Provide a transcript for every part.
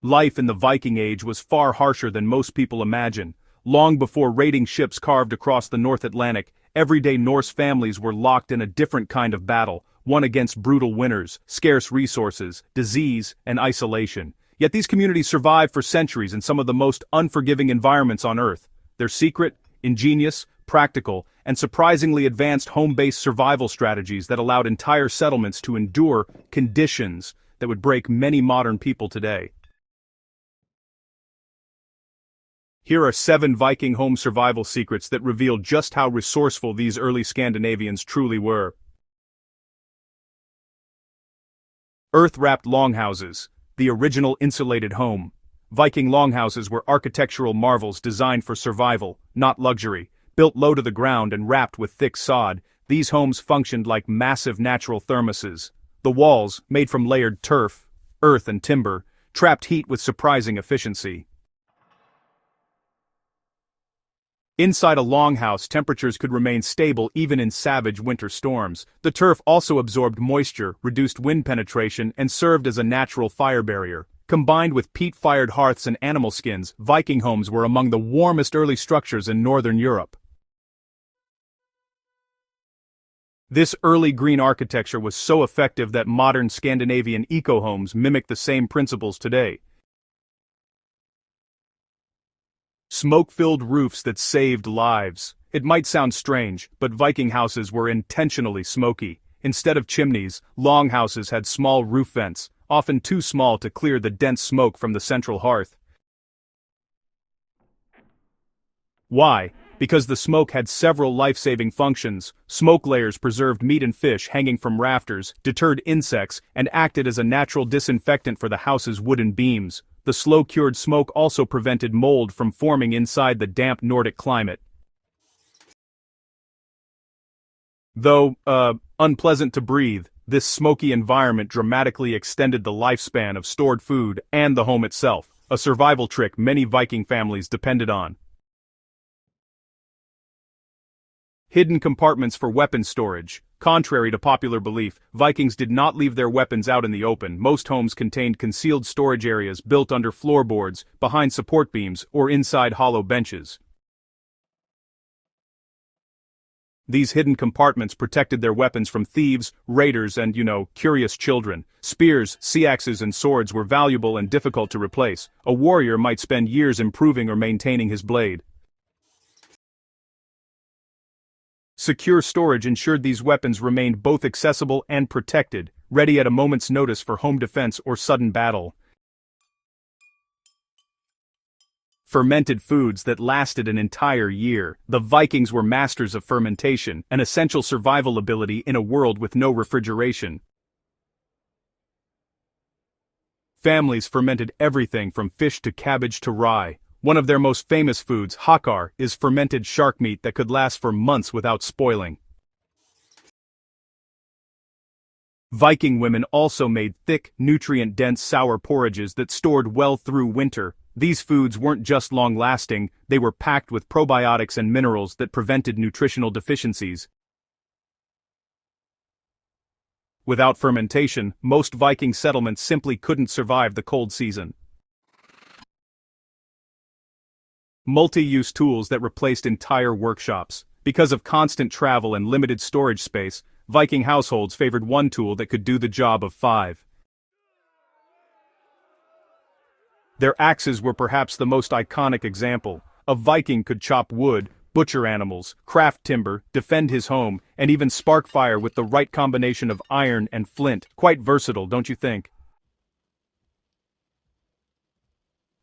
Life in the Viking Age was far harsher than most people imagine. Long before raiding ships carved across the North Atlantic, everyday Norse families were locked in a different kind of battle, one against brutal winters, scarce resources, disease, and isolation. Yet these communities survived for centuries in some of the most unforgiving environments on Earth. Their secret, ingenious, practical, and surprisingly advanced home-based survival strategies that allowed entire settlements to endure conditions that would break many modern people today. Here are 7 Viking home survival secrets that reveal just how resourceful these early Scandinavians truly were. Earth-wrapped longhouses, the original insulated home. Viking longhouses were architectural marvels designed for survival, not luxury. Built low to the ground and wrapped with thick sod, these homes functioned like massive natural thermoses. The walls, made from layered turf, earth and timber, trapped heat with surprising efficiency. Inside a longhouse, temperatures could remain stable even in savage winter storms. The turf also absorbed moisture, reduced wind penetration, and served as a natural fire barrier. Combined with peat-fired hearths and animal skins, Viking homes were among the warmest early structures in northern Europe. This early green architecture was so effective that modern Scandinavian eco-homes mimic the same principles today. Smoke-filled roofs that saved lives. It might sound strange, but Viking houses were intentionally smoky. Instead of chimneys, longhouses had small roof vents, often too small to clear the dense smoke from the central hearth. Why? Because the smoke had several life-saving functions. Smoke layers preserved meat and fish hanging from rafters, deterred insects, and acted as a natural disinfectant for the house's wooden beams. The slow-cured smoke also prevented mold from forming inside the damp Nordic climate. Though, unpleasant to breathe, this smoky environment dramatically extended the lifespan of stored food and the home itself, a survival trick many Viking families depended on. Hidden compartments for weapon storage. Contrary to popular belief, Vikings did not leave their weapons out in the open. Most homes contained concealed storage areas built under floorboards, behind support beams, or inside hollow benches. These hidden compartments protected their weapons from thieves, raiders, and, curious children. Spears, sea axes, and swords were valuable and difficult to replace. A warrior might spend years improving or maintaining his blade. Secure storage ensured these weapons remained both accessible and protected, ready at a moment's notice for home defense or sudden battle. Fermented foods that lasted an entire year. The Vikings were masters of fermentation, an essential survival ability in a world with no refrigeration. Families fermented everything from fish to cabbage to rye. One of their most famous foods, hakar, is fermented shark meat that could last for months without spoiling. Viking women also made thick, nutrient-dense sour porridges that stored well through winter. These foods weren't just long-lasting, they were packed with probiotics and minerals that prevented nutritional deficiencies. Without fermentation, most Viking settlements simply couldn't survive the cold season. Multi-use tools that replaced entire workshops. Because of constant travel and limited storage space, Viking households favored one tool that could do the job of 5. Their axes were perhaps the most iconic example. A Viking could chop wood, butcher animals, craft timber, defend his home, and even spark fire with the right combination of iron and flint. Quite versatile, don't you think?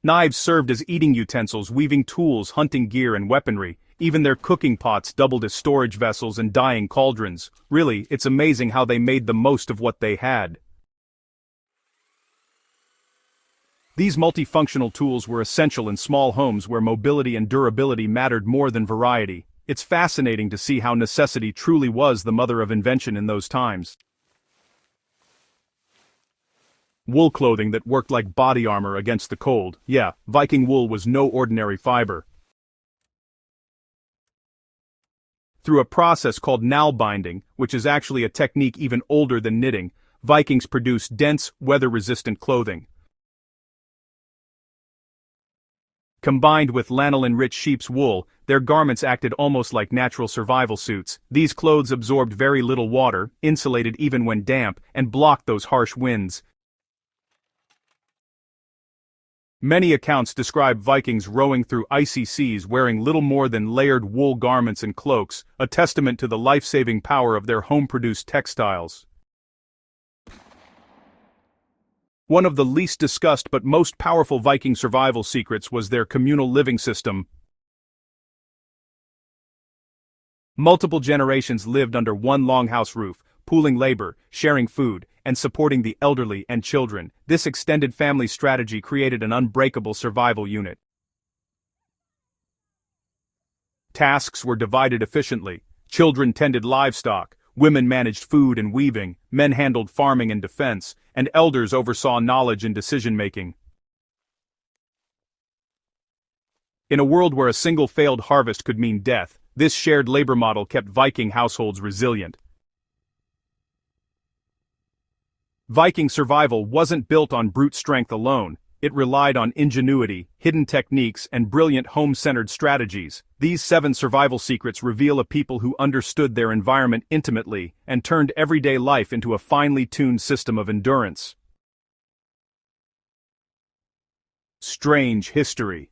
Knives served as eating utensils, weaving tools, hunting gear, and weaponry. Even their cooking pots doubled as storage vessels and dyeing cauldrons. Really, it's amazing how they made the most of what they had. These multifunctional tools were essential in small homes where mobility and durability mattered more than variety. It's fascinating to see how necessity truly was the mother of invention in those times. Wool clothing that worked like body armor against the cold. Yeah, Viking wool was no ordinary fiber. Through a process called knallbinding, which is actually a technique even older than knitting, Vikings produced dense, weather-resistant clothing. Combined with lanolin-rich sheep's wool, their garments acted almost like natural survival suits. These clothes absorbed very little water, insulated even when damp, and blocked those harsh winds. Many accounts describe Vikings rowing through icy seas wearing little more than layered wool garments and cloaks, a testament to the life-saving power of their home-produced textiles. One of the least discussed but most powerful Viking survival secrets was their communal living system. Multiple generations lived under one longhouse roof, pooling labor, sharing food, and supporting the elderly and children. This extended family strategy created an unbreakable survival unit. Tasks were divided efficiently. Children tended livestock, women managed food and weaving, men handled farming and defense, and elders oversaw knowledge and decision-making. In a world where a single failed harvest could mean death, this shared labor model kept Viking households resilient. Viking survival wasn't built on brute strength alone. It relied on ingenuity, hidden techniques, and brilliant home-centered strategies. These 7 survival secrets reveal a people who understood their environment intimately and turned everyday life into a finely tuned system of endurance. Strange history.